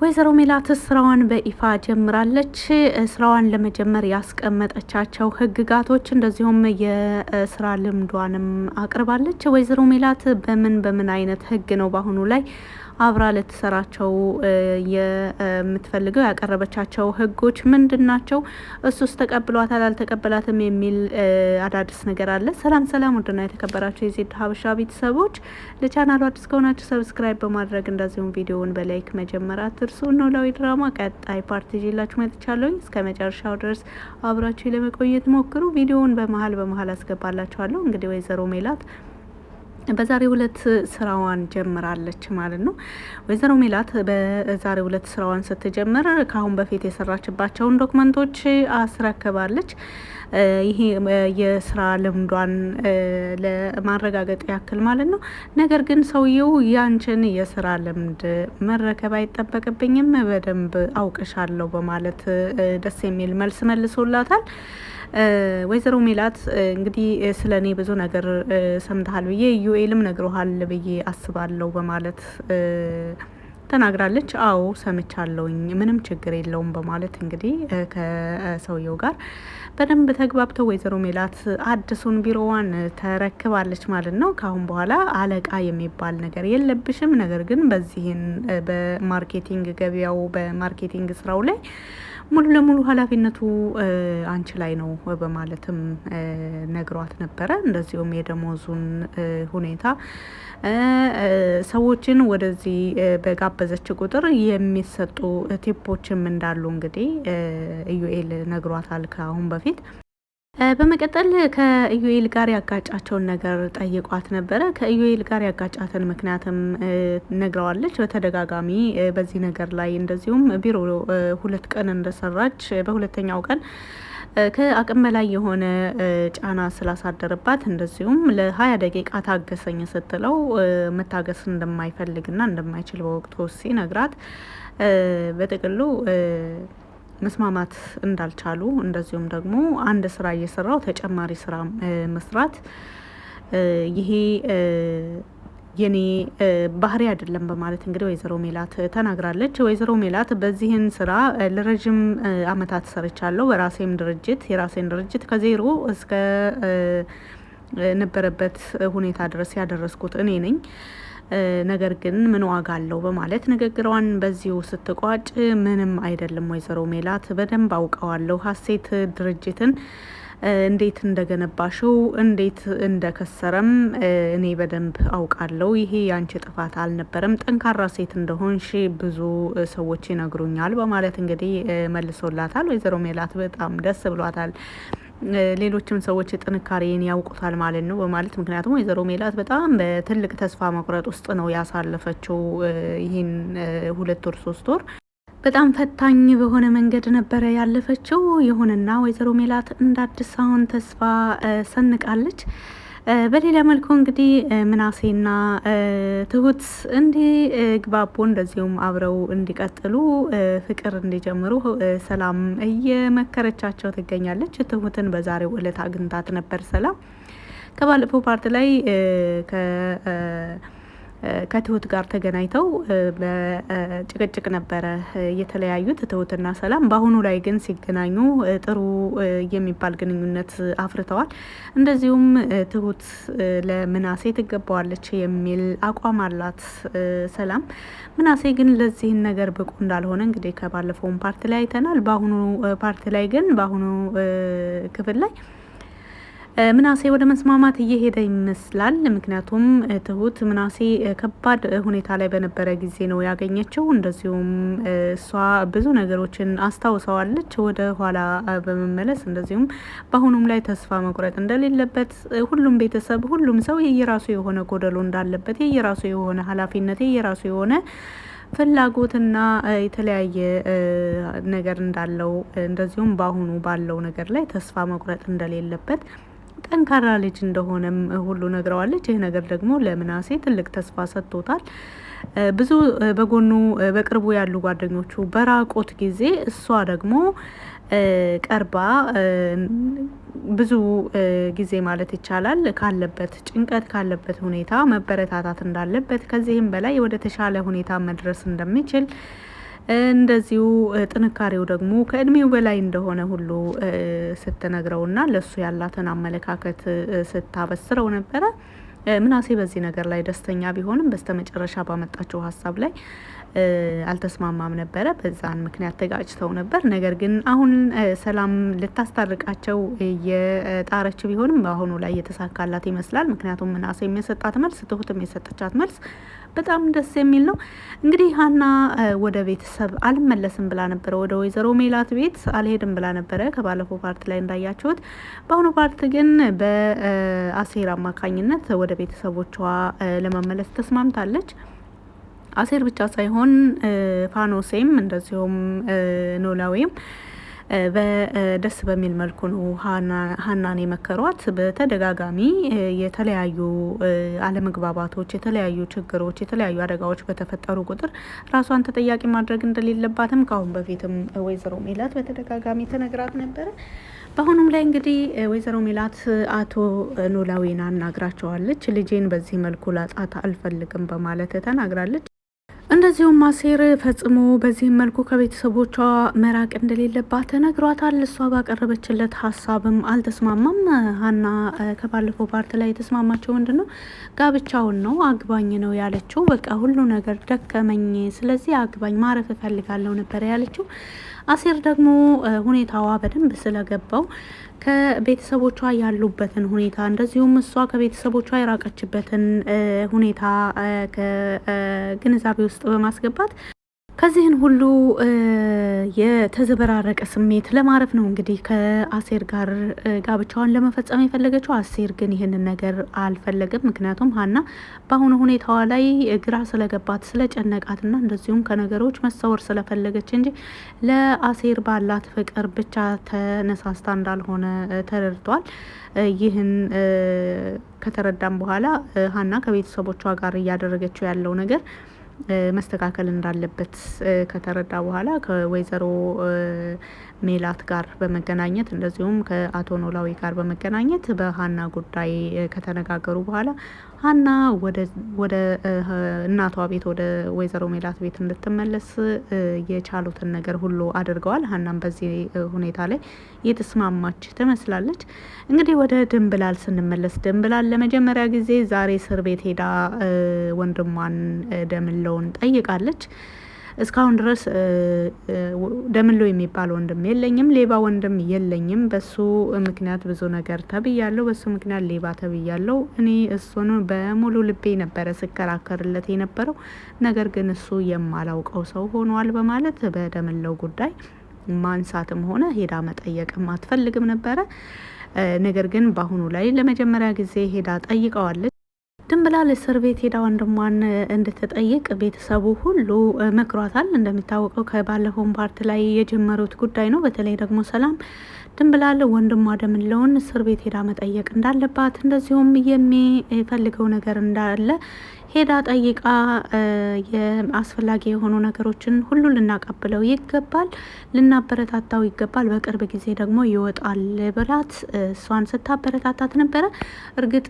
ወይዘሮ ሜላት ስራዋን በይፋ ጀምራለች። ስራዋን ለመጀመር ያስቀመጠቻቸው ህግጋቶች እንደዚሁም የስራ ልምዷንም አቅርባለች። ወይዘሮ ሜላት በምን አይነት ህግ ነው በአሁኑ ላይ አብራ ልትሰራቸው የምትፈልገው ያቀረበቻቸው ህጎች ምንድናቸው? እሱስ ተቀብሏታል አልተቀበላትም የሚል አዳዲስ ነገር አለ። ሰላም ውድና የተከበራችሁ የዜድ ሀበሻ ቤተሰቦች ለቻናሉ አዲስ ከሆናችሁ ሰብስክራይብ በማድረግ እንደዚሁም ቪዲዮውን በላይክ መጀመር አትርሱ። ኖላዊ ድራማ ቀጣይ ፓርት ይዤላችሁ መጥቻለሁ። እስከ መጨረሻው ድረስ አብራችሁ ለመቆየት ሞክሩ። ቪዲዮውን በመሀል አስገባላችኋለሁ። እንግዲህ ወይዘሮ ሜላት በዛሬው ዕለት ስራዋን ጀምራለች ማለት ነው። ወይዘሮ ሜላት በዛሬው ዕለት ስራዋን ስትጀምር ከአሁን በፊት የሰራችባቸውን ዶክመንቶች አስረክባለች። ይሄ የስራ ልምዷን ለማረጋገጥ ያክል ማለት ነው። ነገር ግን ሰውየው ያንቺን የስራ ልምድ መረከብ አይጠበቅብኝም፣ በደንብ አውቅሻለሁ በማለት ደስ የሚል መልስ መልሶላታል። ወይዘሮ ሜላት እንግዲህ ስለ እኔ ብዙ ነገር ሰምተሃል ብዬ ዩኤልም ነግሮሃል ብዬ አስባለሁ በማለት ተናግራለች። አዎ ሰምቻለሁኝ፣ ምንም ችግር የለውም በማለት እንግዲህ ከሰውየው ጋር በደንብ ተግባብተው ወይዘሮ ሜላት አዲሱን ቢሮዋን ተረክባለች ማለት ነው። ካሁን በኋላ አለቃ የሚባል ነገር የለብሽም፣ ነገር ግን በዚህን በማርኬቲንግ ገበያው በማርኬቲንግ ስራው ላይ ሙሉ ለሙሉ ኃላፊነቱ አንቺ ላይ ነው በማለትም ነግሯት ነበረ። እንደዚሁም የደሞዙን ሁኔታ ሰዎችን ወደዚህ በጋበዘች ቁጥር የሚሰጡ ቲፖችም እንዳሉ እንግዲህ ኢዩኤል ነግሯታል ከአሁን በፊት። በመቀጠል ከኢዩኤል ጋር ያጋጫቸውን ነገር ጠይቋት ነበረ። ከኢዩኤል ጋር ያጋጫትን ምክንያትም ነግረዋለች በተደጋጋሚ በዚህ ነገር ላይ። እንደዚሁም ቢሮ 2 ቀን እንደሰራች በሁለተኛው ቀን ከአቅም በላይ የሆነ ጫና ስላሳደረባት እንደዚሁም ለ20 ደቂቃ ታገሰኝ ስትለው መታገስ እንደማይፈልግና እንደማይችል በወቅቱ ሲነግራት በጥቅሉ መስማማት እንዳልቻሉ እንደዚሁም ደግሞ አንድ ስራ እየሰራው ተጨማሪ ስራ መስራት ይሄ የኔ ባህሪ አይደለም በማለት እንግዲህ ወይዘሮ ሜላት ተናግራለች። ወይዘሮ ሜላት በዚህን ስራ ለረጅም አመታት ሰርቻለሁ። የራሴን ድርጅት ከዜሮ እስከ ነበረበት ሁኔታ ድረስ ያደረስኩት እኔ ነኝ። ነገር ግን ምን ዋጋ አለው በማለት ንግግሯን በዚሁ ስትቋጭ፣ ምንም አይደለም ወይዘሮ ሜላት በደንብ አውቀዋለሁ ሀሴት ድርጅትን እንዴት እንደገነባሽው እንዴት እንደከሰረም እኔ በደንብ አውቃለሁ። ይሄ ያንቺ ጥፋት አልነበረም፣ ጠንካራ ሴት እንደሆንሽ ብዙ ሰዎች ይነግሩኛል በማለት እንግዲህ መልሶላታል። ወይዘሮ ሜላት በጣም ደስ ብሏታል። ሌሎችም ሰዎች ጥንካሬን ያውቁታል ማለት ነው በማለት ምክንያቱም ወይዘሮ ሜላት በጣም በትልቅ ተስፋ መቁረጥ ውስጥ ነው ያሳለፈችው። ይህን 2 ወር 3 ወር በጣም ፈታኝ በሆነ መንገድ ነበረ ያለፈችው። ይሁንና ወይዘሮ ሜላት እንዳዲስ አሁን ተስፋ ሰንቃለች። በሌላ መልኩ እንግዲህ ምናሴና ትሁት እንዲግባቡ እንደዚሁም አብረው እንዲቀጥሉ ፍቅር እንዲጀምሩ ሰላም እየመከረቻቸው ትገኛለች። ትሁትን በዛሬው ዕለት አግኝታት ነበር። ሰላም ከባለፈው ፓርት ላይ ከትሁት ጋር ተገናኝተው በጭቅጭቅ ነበረ የተለያዩት ትሁትና ሰላም። በአሁኑ ላይ ግን ሲገናኙ ጥሩ የሚባል ግንኙነት አፍርተዋል። እንደዚሁም ትሁት ለምናሴ ትገባዋለች የሚል አቋም አላት ሰላም። ምናሴ ግን ለዚህን ነገር ብቁ እንዳልሆነ እንግዲህ ከባለፈውን ፓርት ላይ አይተናል። በአሁኑ ፓርት ላይ ግን በአሁኑ ክፍል ላይ ምናሴ ወደ መስማማት እየሄደ ይመስላል። ምክንያቱም ትሁት ምናሴ ከባድ ሁኔታ ላይ በነበረ ጊዜ ነው ያገኘችው። እንደዚሁም እሷ ብዙ ነገሮችን አስታውሰዋለች ወደ ኋላ በመመለስ እንደዚሁም በአሁኑም ላይ ተስፋ መቁረጥ እንደሌለበት ሁሉም ቤተሰብ ሁሉም ሰው የየራሱ የሆነ ጎደሎ እንዳለበት የየራሱ የሆነ ኃላፊነት የየራሱ የሆነ ፍላጎትና የተለያየ ነገር እንዳለው እንደዚሁም በአሁኑ ባለው ነገር ላይ ተስፋ መቁረጥ እንደሌለበት ጠንካራ ልጅ እንደሆነም ሁሉ ነግረዋለች። ይህ ነገር ደግሞ ለምናሴ ትልቅ ተስፋ ሰጥቶታል። ብዙ በጎኑ በቅርቡ ያሉ ጓደኞቹ በራቆት ጊዜ እሷ ደግሞ ቀርባ ብዙ ጊዜ ማለት ይቻላል ካለበት ጭንቀት ካለበት ሁኔታ መበረታታት እንዳለበት ከዚህም በላይ ወደ ተሻለ ሁኔታ መድረስ እንደሚችል እንደዚሁ ጥንካሬው ደግሞ ከእድሜው በላይ እንደሆነ ሁሉ ስትነግረውና ለሱ ያላትን አመለካከት ስታበስረው ነበረ። ምናሴ በዚህ ነገር ላይ ደስተኛ ቢሆንም በስተመጨረሻ ባመጣችው ሀሳብ ላይ አልተስማማም ነበረ። በዛን ምክንያት ተጋጭተው ነበር። ነገር ግን አሁን ሰላም ልታስታርቃቸው የጣረች ቢሆንም በአሁኑ ላይ የተሳካላት ይመስላል። ምክንያቱም ምናሴ የሚሰጣት መልስ፣ ትሁትም የሰጠቻት መልስ በጣም ደስ የሚል ነው። እንግዲህ ሀና ወደ ቤተሰብ አልመለስም ብላ ነበረ፣ ወደ ወይዘሮ ሜላት ቤት አልሄድም ብላ ነበረ ከባለፈው ፓርት ላይ እንዳያችሁት። በአሁኑ ፓርት ግን በአሴር አማካኝነት ወደ ቤተሰቦቿ ለመመለስ ተስማምታለች። አሴር ብቻ ሳይሆን ፋኖሴም እንደዚሁም ኖላዊም በደስ በሚል መልኩ ነው ሀናን የመከሯት። በተደጋጋሚ የተለያዩ አለመግባባቶች፣ የተለያዩ ችግሮች፣ የተለያዩ አደጋዎች በተፈጠሩ ቁጥር ራሷን ተጠያቂ ማድረግ እንደሌለባትም ከአሁን በፊትም ወይዘሮ ሜላት በተደጋጋሚ ተነግራት ነበረ። በአሁኑም ላይ እንግዲህ ወይዘሮ ሜላት አቶ ኖላዊን አናግራቸዋለች። ልጄን በዚህ መልኩ ላጣት አልፈልግም በማለት ተናግራለች። እንደዚሁም አሴር ፈጽሞ በዚህም መልኩ ከቤተሰቦቿ መራቅ እንደሌለባት ተነግሯታል። እሷ ባቀረበችለት ሀሳብም አልተስማማም። ሀና ከባለፈው ፓርት ላይ የተስማማቸው ምንድን ነው? ጋብቻውን ነው፣ አግባኝ ነው ያለችው። በቃ ሁሉ ነገር ደከመኝ፣ ስለዚህ አግባኝ፣ ማረፍ እፈልጋለሁ ነበር ያለችው። አሴር ደግሞ ሁኔታዋ በደንብ ስለገባው ከቤተሰቦቿ ያሉበትን ሁኔታ እንደዚሁም እሷ ከቤተሰቦቿ የራቀችበትን ሁኔታ ከግንዛቤ ውስጥ በማስገባት ከዚህን ሁሉ የተዘበራረቀ ስሜት ለማረፍ ነው እንግዲህ ከአሴር ጋር ጋብቻዋን ለመፈጸም የፈለገችው። አሴር ግን ይህንን ነገር አልፈለገም። ምክንያቱም ሀና በአሁኑ ሁኔታዋ ላይ ግራ ስለገባት ስለጨነቃትና እንደዚሁም ከነገሮች መሰወር ስለፈለገች እንጂ ለአሴር ባላት ፍቅር ብቻ ተነሳስታ እንዳልሆነ ተረድቷል። ይህን ከተረዳም በኋላ ሀና ከቤተሰቦቿ ጋር እያደረገችው ያለው ነገር መስተካከል እንዳለበት ከተረዳ በኋላ ከወይዘሮ ሜላት ጋር በመገናኘት እንደዚሁም ከአቶ ኖላዊ ጋር በመገናኘት በሀና ጉዳይ ከተነጋገሩ በኋላ ሀና ወደ እናቷ ቤት ወደ ወይዘሮ ሜላት ቤት እንድትመለስ የቻሉትን ነገር ሁሉ አድርገዋል። ሀናም በዚህ ሁኔታ ላይ የተስማማች ትመስላለች። እንግዲህ ወደ ድንብላል ስንመለስ ድንብላል ለመጀመሪያ ጊዜ ዛሬ እስር ቤት ሄዳ ወንድሟን ደምለውን ጠይቃለች። እስካሁን ድረስ ደምሎ የሚባል ወንድም የለኝም፣ ሌባ ወንድም የለኝም። በሱ ምክንያት ብዙ ነገር ተብያለሁ፣ በሱ ምክንያት ሌባ ተብያለሁ። እኔ እሱን በሙሉ ልቤ ነበረ ስከራከርለት የነበረው፣ ነገር ግን እሱ የማላውቀው ሰው ሆኗል በማለት በደምለው ጉዳይ ማንሳትም ሆነ ሄዳ መጠየቅም አትፈልግም ነበረ። ነገር ግን በአሁኑ ላይ ለመጀመሪያ ጊዜ ሄዳ ጠይቀዋለች። ድንብላል እስር ቤት ሄዳ ወንድሟን እንድትጠይቅ ቤተሰቡ ሁሉ መክሯታል። እንደሚታወቀው ከባለፈው ፓርት ላይ የጀመሩት ጉዳይ ነው። በተለይ ደግሞ ሰላም ድንብላል ወንድሟ ደምለውን እስር ቤት ሄዳ መጠየቅ እንዳለባት እንደዚሁም የሚፈልገው ነገር እንዳለ ሄዳ ጠይቃ የአስፈላጊ የሆኑ ነገሮችን ሁሉ ልናቀብለው ይገባል፣ ልናበረታታው ይገባል፣ በቅርብ ጊዜ ደግሞ ይወጣል ብላት እሷን ስታበረታታት ነበረ። እርግጥ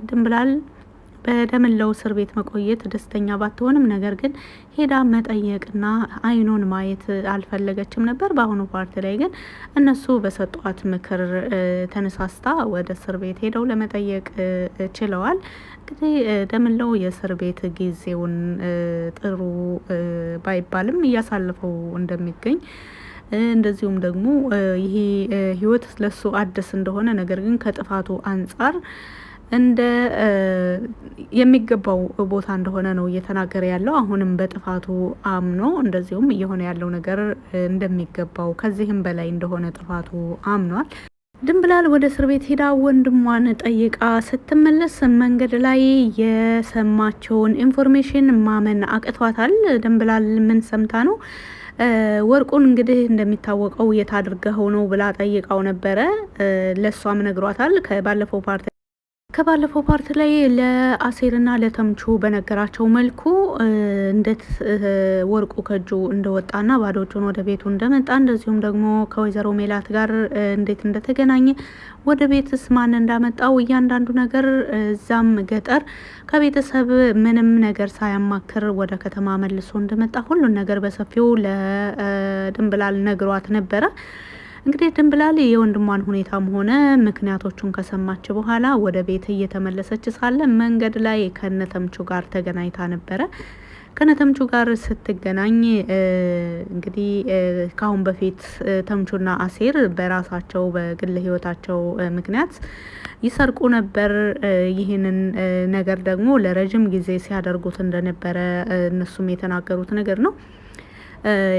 ድንብላል በደምለው እስር ቤት መቆየት ደስተኛ ባትሆንም ነገር ግን ሄዳ መጠየቅና አይኑን ማየት አልፈለገችም ነበር። በአሁኑ ፓርት ላይ ግን እነሱ በሰጧት ምክር ተነሳስታ ወደ እስር ቤት ሄደው ለመጠየቅ ችለዋል። እንግዲህ ደምለው የእስር ቤት ጊዜውን ጥሩ ባይባልም እያሳለፈው እንደሚገኝ እንደዚሁም ደግሞ ይሄ ህይወት ለሱ አዲስ እንደሆነ ነገር ግን ከጥፋቱ አንጻር እንደ የሚገባው ቦታ እንደሆነ ነው እየተናገረ ያለው። አሁንም በጥፋቱ አምኖ እንደዚሁም እየሆነ ያለው ነገር እንደሚገባው ከዚህም በላይ እንደሆነ ጥፋቱ አምኗል። ድንብላል ወደ እስር ቤት ሄዳ ወንድሟን ጠይቃ ስትመለስ መንገድ ላይ የሰማቸውን ኢንፎርሜሽን ማመን አቅቷታል። ድንብላል ምን ሰምታ ነው? ወርቁን እንግዲህ እንደሚታወቀው የታድርገው ነው ብላ ጠይቃው ነበረ። ለሷም ነግሯታል። ከባለፈው ፓርቲ ከባለፈው ፓርት ላይ ለአሴርና ለተምቹ በነገራቸው መልኩ እንዴት ወርቁ ከእጁ እንደወጣና ባዶ እጁን ወደ ቤቱ እንደመጣ እንደዚሁም ደግሞ ከወይዘሮ ሜላት ጋር እንዴት እንደተገናኘ ወደ ቤትስ ማን እንዳመጣው እያንዳንዱ ነገር እዛም ገጠር ከቤተሰብ ምንም ነገር ሳያማክር ወደ ከተማ መልሶ እንደመጣ ሁሉን ነገር በሰፊው ለድንብላል ነግሯት ነበረ። እንግዲህ ድንብላል የወንድሟን ሁኔታም ሆነ ምክንያቶቹን ከሰማች በኋላ ወደ ቤት እየተመለሰች ሳለ መንገድ ላይ ከነተምቹ ጋር ተገናኝታ ነበረ። ከነተምቹ ጋር ስትገናኝ እንግዲህ ካሁን በፊት ተምቹና አሴር በራሳቸው በግል ህይወታቸው ምክንያት ይሰርቁ ነበር። ይህንን ነገር ደግሞ ለረጅም ጊዜ ሲያደርጉት እንደነበረ እነሱም የተናገሩት ነገር ነው።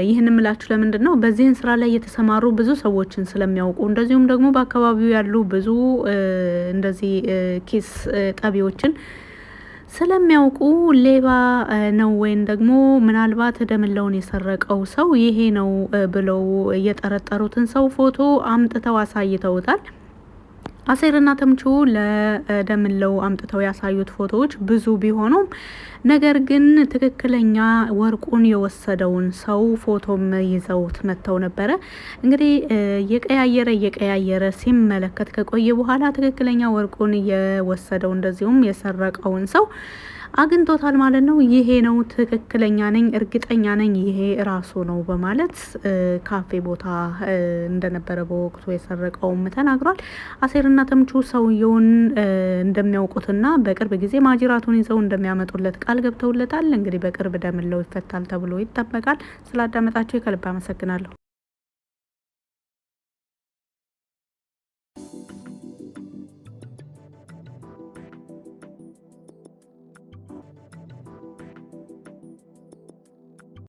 ይህን ምላችሁ ለምንድን ነው? በዚህን ስራ ላይ የተሰማሩ ብዙ ሰዎችን ስለሚያውቁ እንደዚሁም ደግሞ በአካባቢው ያሉ ብዙ እንደዚህ ኪስ ጠቢዎችን ስለሚያውቁ ሌባ ነው ወይም ደግሞ ምናልባት ደምለውን የሰረቀው ሰው ይሄ ነው ብለው የጠረጠሩትን ሰው ፎቶ አምጥተው አሳይተውታል። አሴርና ተምቹ ለደምለው አምጥተው ያሳዩት ፎቶዎች ብዙ ቢሆኑም ነገር ግን ትክክለኛ ወርቁን የወሰደውን ሰው ፎቶም ይዘውት መጥተው ነበረ። እንግዲህ የቀያየረ ሲመለከት ከቆየ በኋላ ትክክለኛ ወርቁን የወሰደው እንደዚሁም የሰረቀውን ሰው አግኝቶታል ማለት ነው። ይሄ ነው ትክክለኛ ነኝ፣ እርግጠኛ ነኝ ይሄ ራሱ ነው በማለት ካፌ ቦታ እንደነበረ በወቅቱ የሰረቀውም ተናግሯል። አሴርና ተምቹ ሰውየውን እንደሚያውቁትና በቅርብ ጊዜ ማጅራቱን ይዘው እንደሚያመጡለት ቃል ገብተውለታል። እንግዲህ በቅርብ ደምለው ይፈታል ተብሎ ይጠበቃል። ስላዳመጣችሁ ከልብ አመሰግናለሁ።